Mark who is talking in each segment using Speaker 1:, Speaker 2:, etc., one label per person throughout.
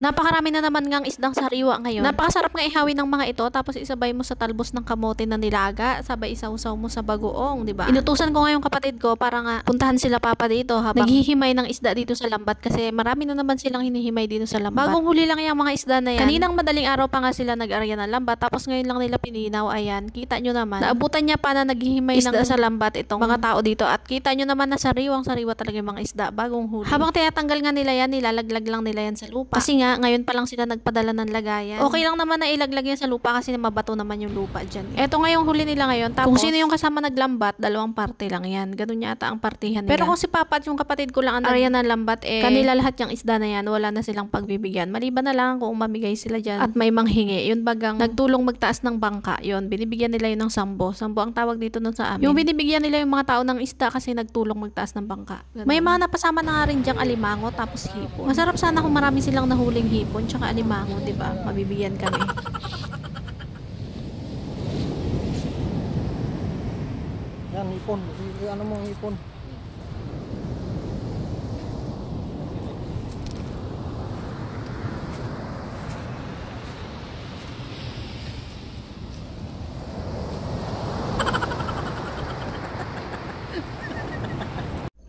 Speaker 1: Napakarami na naman ngang isdang sariwa ngayon. Napakasarap nga ihawin ng mga ito tapos isabay mo sa talbos ng kamote na nilaga, sabay isawsaw mo sa bagoong, di ba? Inutusan ko nga yung kapatid ko para nga puntahan sila papa dito habang naghihimay ng isda dito sa lambat kasi marami na naman silang hinihimay dito sa lambat. Bagong huli lang yung mga isda na yan. Kaninang madaling araw pa nga sila nag-arya ng lambat tapos ngayon lang nila pininaw. Ayan, kita nyo naman. Naabutan niya pa na naghihimay isda sa lambat itong mga tao dito at kita nyo naman na sariwang-sariwa talaga yung mga isda bagong huli. Habang tinatanggal nga nila yan, nilalaglag lang nila yan sa lupa. Kasi nga ngayon pa lang sila nagpadala ng lagayan. Okay lang naman na ilaglag yan sa lupa kasi mabato naman yung lupa dyan. Eto nga yung huli nila ngayon. Tapos, kung sino yung kasama naglambat, dalawang parte lang yan. Ganun yata ang partihan nila. Pero kung si papa at yung kapatid ko lang ang arya ng lambat, kanila lahat yung isda na yan, wala na silang pagbibigyan. Maliban na lang kung mamigay sila dyan at may manghingi. Yun bagang nagtulong magtaas ng bangka. Yun, binibigyan nila yun ng sambo. Sambo ang tawag dito nun sa amin. Yung binibigyan nila yung mga tao ng isda kasi nagtulong magtaas ng bangka. Ganun. May mga napasama na nga rin dyang alimango tapos hipon. Masarap sana kung marami silang nahuling hipon tsaka alimango, di ba? Mabibigyan kami.
Speaker 2: Yan, hipon. Ano mo hipon?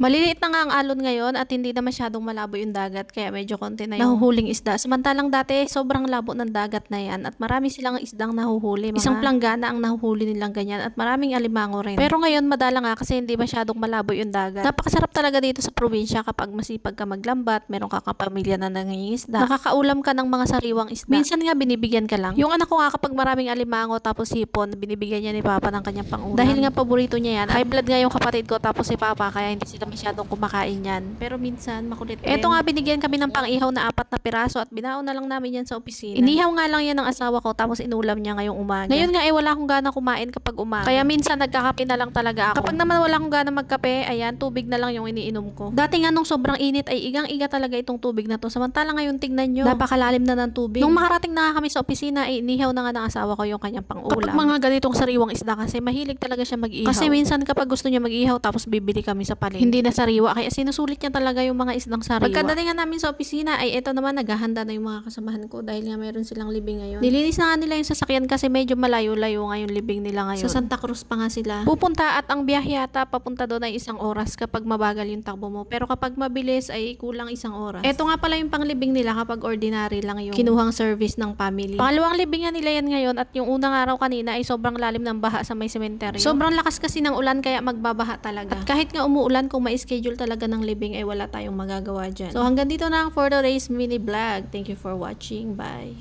Speaker 1: Maliliit na nga ang alon ngayon at hindi na masyadong malabo yung dagat kaya medyo konti na yung nahuhuling isda. Samantalang dati sobrang labo ng dagat na yan at marami silang isdang nahuhuli. Isang planggana ang nahuhuli nilang ganyan at maraming alimango rin. Pero ngayon madala nga kasi hindi masyadong malabo yung dagat. Napakasarap talaga dito sa probinsya kapag masipag ka maglambat, meron ka kapamilya na nangingisda. Nakakaulam ka ng mga sariwang isda. Minsan nga binibigyan ka lang. Yung anak ko nga kapag maraming alimango tapos hipon, binibigyan niya ni papa ng kanyang pangulam. Dahil nga paborito niya yan. High blood nga yung kapatid ko tapos si papa kaya hindi sila masyadong kumakain yan. Pero minsan, makulit rin. Eto nga, binigyan kami ng pang-ihaw na 4 na piraso at binaon na lang namin yan sa opisina. Inihaw nga lang yan ng asawa ko tapos inulam niya ngayong umaga. Ngayon nga wala akong gana kumain kapag umaga. Kaya minsan nagkakape na lang talaga ako. Kapag naman wala akong gana magkape, ayan, tubig na lang yung iniinom ko. Dati nga nung sobrang init ay igang-iga talaga itong tubig na to. Samantala ngayon tignan nyo, napakalalim na ng tubig. Nung makarating na kami sa opisina, ay inihaw na nga ng asawa ko yung kanyang pang-ulam. Kapag mga ganitong sariwang isda kasi mahilig talaga siya mag-ihaw. Kasi minsan kapag gusto niya mag-ihaw tapos bibili kami sa palengke. Hindi na sariwa kaya sinusulit niya talaga yung mga isdang sariwa. Pagkadating nga namin sa opisina ay eto naman naghahanda na yung mga kasamahan ko dahil nga meron silang libing ngayon. Nilinis na nga nila yung sasakyan kasi medyo malayo-layo nga yung libing nila ngayon. Sa Santa Cruz pa nga sila pupunta at ang biyahe yata papunta doon ay 1 oras kapag mabagal yung takbo mo. Pero kapag mabilis ay kulang 1 oras. Eto nga pala yung panglibing nila kapag ordinary lang yung kinuhang service ng family. Pangalawang libing nga nila yan ngayon at yung unang araw kanina ay sobrang lalim ng baha sa may sementeryo. Sobrang lakas kasi ng ulan kaya magbabaha talaga. At kahit nga umuulan kung ma-schedule talaga ng libing ay wala tayong magagawa dyan. So hanggang dito na ang for today's mini vlog. Thank you for watching. Bye!